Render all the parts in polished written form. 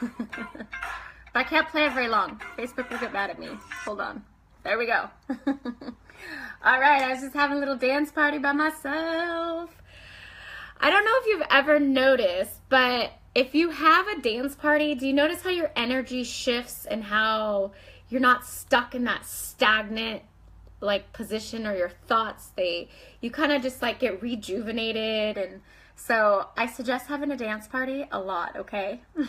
But I can't play it very long. Facebook will get mad at me. Hold on. There we go. All right, I was just having a little dance party by myself. I don't know if you've ever noticed, but if you have a dance party, do you notice how your energy shifts and how you're not stuck in that stagnant like position, or your thoughts, you kind of just like get rejuvenated? And so I suggest having a dance party a lot, okay? All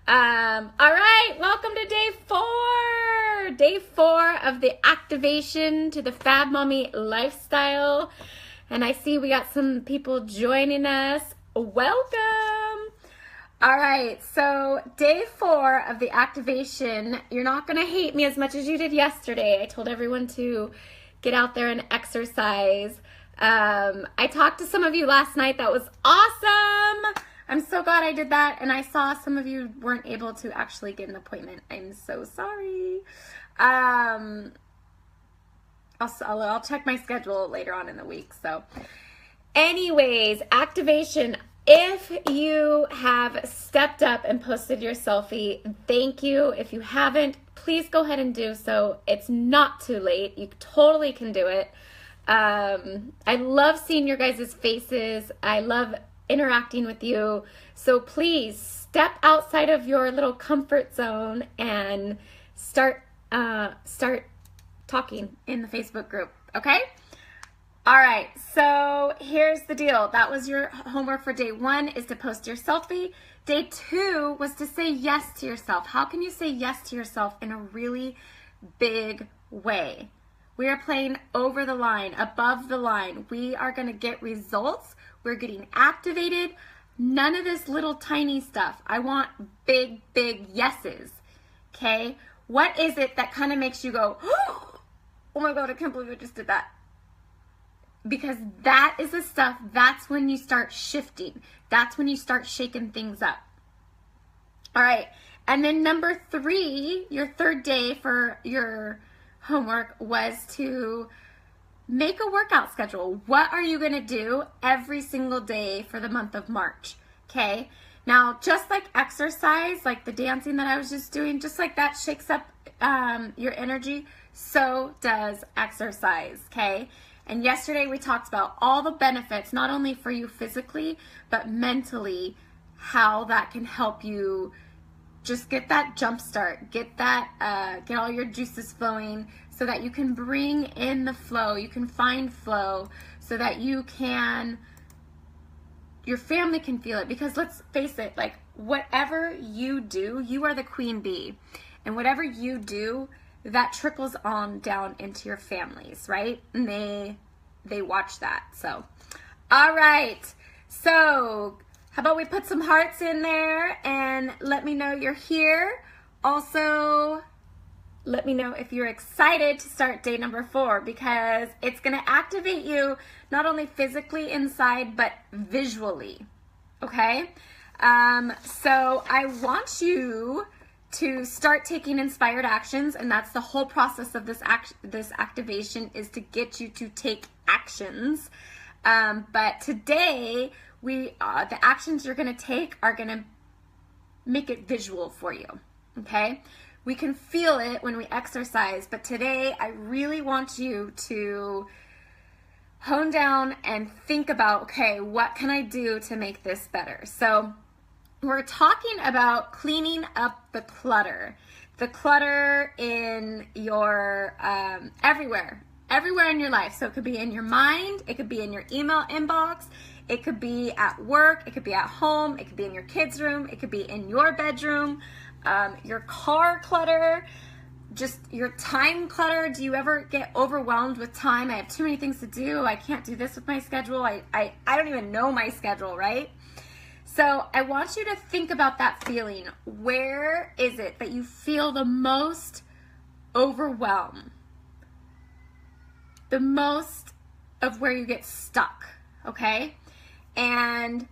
right, welcome to day 4. Day 4 of the activation to the Fab Mommy lifestyle. And I see we got some people joining us. Welcome. All right, so day 4 of the activation. You're not going to hate me as much as you did yesterday. I told everyone to get out there and exercise. I talked to some of you last night. That was awesome. I'm so glad I did that. And I saw some of you weren't able to actually get an appointment. I'm so sorry. I'll check my schedule later on in the week. So anyways, activation. If you have stepped up and posted your selfie, thank you. If you haven't, please go ahead and do so. It's not too late. You totally can do it. I love seeing your guys' faces. I love interacting with you. So please step outside of your little comfort zone and start talking in the Facebook group, okay? All right, so here's the deal. That was your homework for day 1, is to post your selfie. Day 2 was to say yes to yourself. How can you say yes to yourself in a really big way? We are playing over the line, above the line. We are going to get results. We're getting activated. None of this little tiny stuff. I want big, big yeses, okay? What is it that kind of makes you go, oh my God, I can't believe I just did that? Because that is the stuff, that's when you start shifting. That's when you start shaking things up. All right, and then number 3, your third day for your homework was to make a workout schedule. What are you going to do every single day for the month of March? Okay. Now, just like exercise, like the dancing that I was just doing, just like that shakes up your energy, so does exercise. Okay. And yesterday we talked about all the benefits, not only for you physically, but mentally, how that can help you just get that jump start, get all your juices flowing so that you can bring in the flow, you can find flow so that your family can feel it. Because let's face it, like whatever you do, you are the queen bee. And whatever you do, that trickles on down into your families, right? And they watch that. So, all right. So, how about we put some hearts in there and let me know you're here. Also, let me know if you're excited to start day number 4, because it's going to activate you not only physically inside, but visually. Okay? So I want you to start taking inspired actions, and that's the whole process of this activation, is to get you to take actions. But today, the actions you're going to take are going to make it visual for you, okay? We can feel it when we exercise, but today I really want you to hone down and think about, okay, what can I do to make this better? So we're talking about cleaning up the clutter in your, everywhere in your life. So it could be in your mind, it could be in your email inbox, it could be at work, it could be at home, it could be in your kids' room, it could be in your bedroom, your car clutter, just your time clutter. Do you ever get overwhelmed with time? I have too many things to do. I can't do this with my schedule. I don't even know my schedule, right? So I want you to think about that feeling. Where is it that you feel the most overwhelmed? The most of where you get stuck, okay? And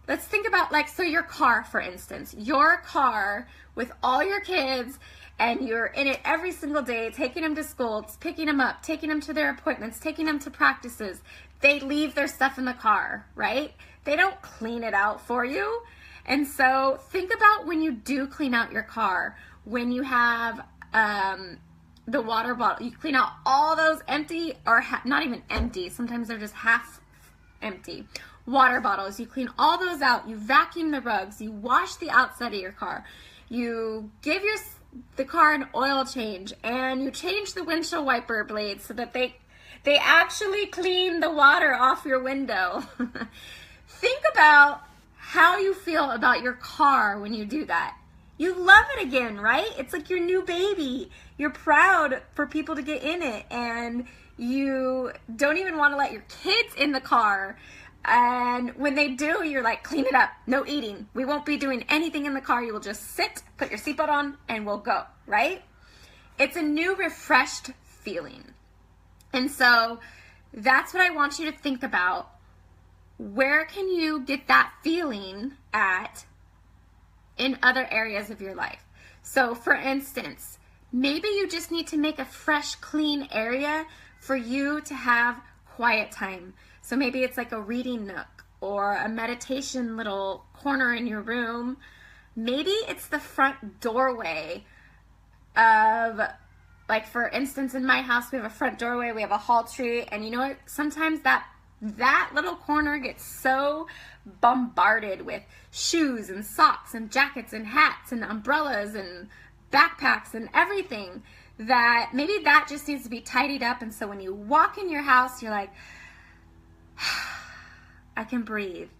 let's think about, like, so your car, for instance. Your car with all your kids, and you're in it every single day, taking them to school, picking them up, taking them to their appointments, taking them to practices. They leave their stuff in the car, right? They don't clean it out for you. And so think about when you do clean out your car, when you have the water bottle, you clean out all those empty, or not even empty, sometimes they're just half empty water bottles. You clean all those out, you vacuum the rugs, you wash the outside of your car, you give the car an oil change, and you change the windshield wiper blades so that they actually clean the water off your window. Think about how you feel about your car when you do that. You love it again, right? It's like your new baby. You're proud for people to get in it, and you don't even want to let your kids in the car. And when they do, you're like, clean it up, no eating. We won't be doing anything in the car. You will just sit, put your seatbelt on, and we'll go, right? It's a new, refreshed feeling. And so that's what I want you to think about. Where can you get that feeling at in other areas of your life? So for instance, maybe you just need to make a fresh, clean area for you to have quiet time. So maybe it's like a reading nook or a meditation little corner in your room. Maybe it's the front doorway of, like for instance, in my house, we have a front doorway, we have a hall tree, and you know what? Sometimes that little corner gets so bombarded with shoes and socks and jackets and hats and umbrellas and backpacks and everything that maybe that just needs to be tidied up. And so when you walk in your house, you're like, I can breathe.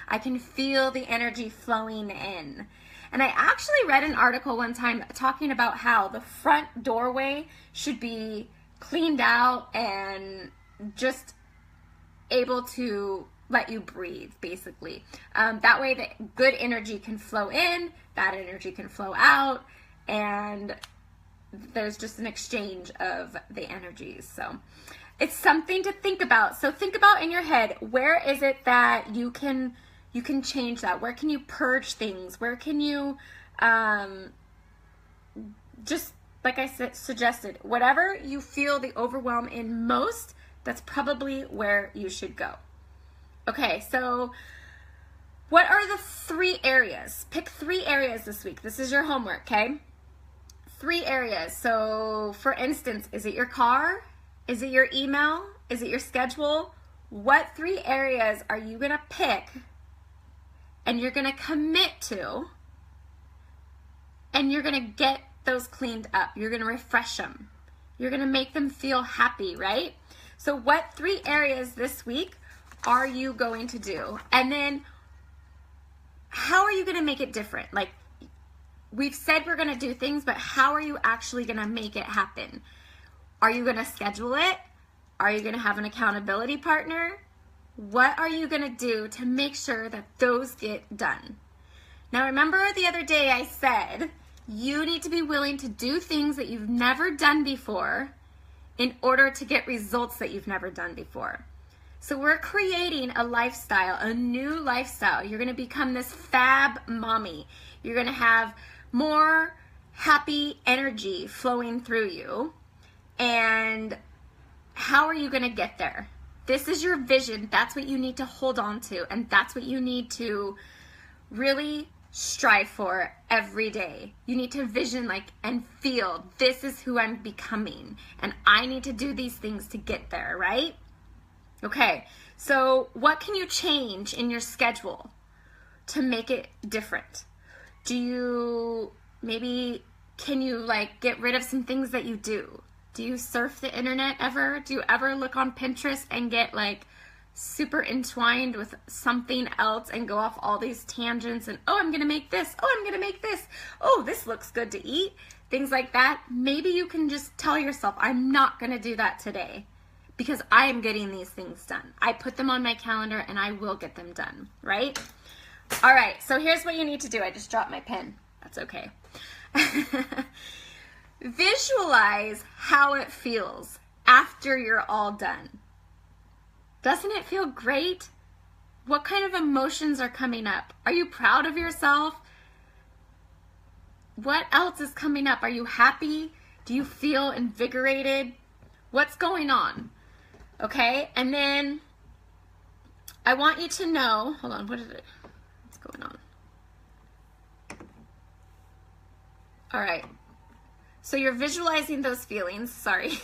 I can feel the energy flowing in. And I actually read an article one time talking about how the front doorway should be cleaned out and just able to let you breathe, basically. That way the good energy can flow in, bad energy can flow out, and there's just an exchange of the energies. So it's something to think about. So think about in your head, where is it that you can change that? Where can you purge things? Where can you just, like I suggested, whatever you feel the overwhelm in most, that's probably where you should go. Okay, so what are the 3 areas? Pick 3 areas this week. This is your homework, okay? 3 areas. So for instance, is it your car? Is it your email? Is it your schedule? What 3 areas are you gonna pick and you're gonna commit to, and you're gonna get those cleaned up? You're gonna refresh them. You're gonna make them feel happy, right? So what 3 areas this week are you going to do? And then how are you going to make it different? Like, we've said we're going to do things, but how are you actually going to make it happen? Are you going to schedule it? Are you going to have an accountability partner? What are you going to do to make sure that those get done? Now, remember the other day I said you need to be willing to do things that you've never done before in order to get results that you've never done before. So we're creating a lifestyle, a new lifestyle. You're going to become this FAB mommy. You're going to have more happy energy flowing through you. And how are you going to get there? This is your vision. That's what you need to hold on to. And that's what you need to really strive for every day. You need to vision and feel, this is who I'm becoming, and I need to do these things to get there, right? Okay, so what can you change in your schedule to make it different? Can you get rid of some things that you do? Do you surf the internet ever? Do you ever look on Pinterest and get super entwined with something else and go off all these tangents and, oh, I'm going to make this. Oh, I'm going to make this. Oh, this looks good to eat. Things like that. Maybe you can just tell yourself, I'm not going to do that today because I am getting these things done. I put them on my calendar and I will get them done, right? All right, so here's what you need to do. I just dropped my pen. That's okay. Visualize how it feels after you're all done. Doesn't it feel great? What kind of emotions are coming up? Are you proud of yourself? What else is coming up? Are you happy? Do you feel invigorated? What's going on? Okay, and then I want you to know, hold on, what's going on? All right. So you're visualizing those feelings. Sorry.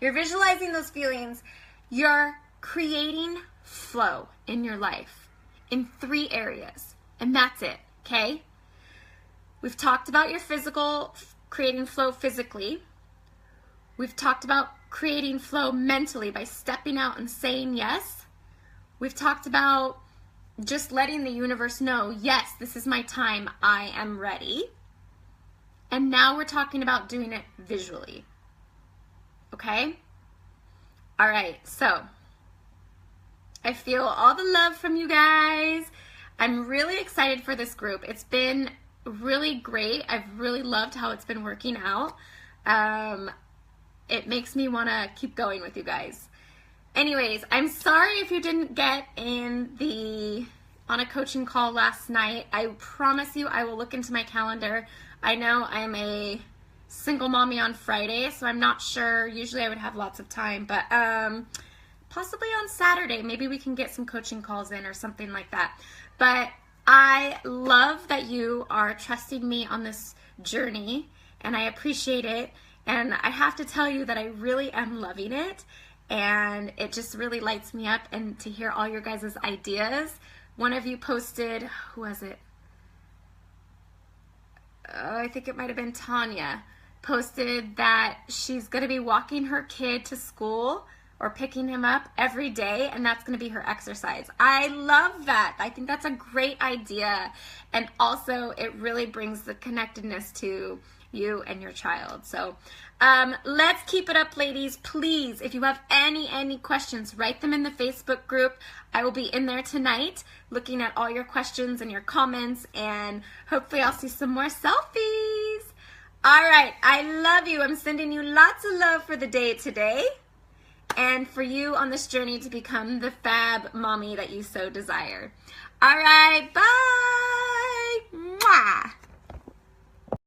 You're visualizing those feelings. You're creating flow in your life in 3 areas. And that's it. Okay? We've talked about your physical, creating flow physically. We've talked about creating flow mentally by stepping out and saying yes. We've talked about just letting the universe know, yes, this is my time, I am ready. And now we're talking about doing it visually. Okay? All right, so I feel all the love from you guys. I'm really excited for this group. It's been really great. I've really loved how it's been working out. It makes me want to keep going with you guys. Anyways, I'm sorry if you didn't get on a coaching call last night. I promise you I will look into my calendar. I know I'm a single mommy on Friday, so I'm not sure. Usually I would have lots of time, but possibly on Saturday, maybe we can get some coaching calls in or something like that. But I love that you are trusting me on this journey, and I appreciate it. And I have to tell you that I really am loving it, and it just really lights me up, and to hear all your guys' ideas. One of you posted, who was it? I think it might have been Tanya, posted that she's going to be walking her kid to school or picking him up every day, and that's going to be her exercise. I love that. I think that's a great idea, and also it really brings the connectedness to you and your child. So let's keep it up, ladies. Please, if you have any questions, write them in the Facebook group. I will be in there tonight looking at all your questions and your comments, and hopefully I'll see some more selfies. All right, I love you. I'm sending you lots of love for the day today, and for you on this journey to become the fab mommy that you so desire. All right, bye. Mwah.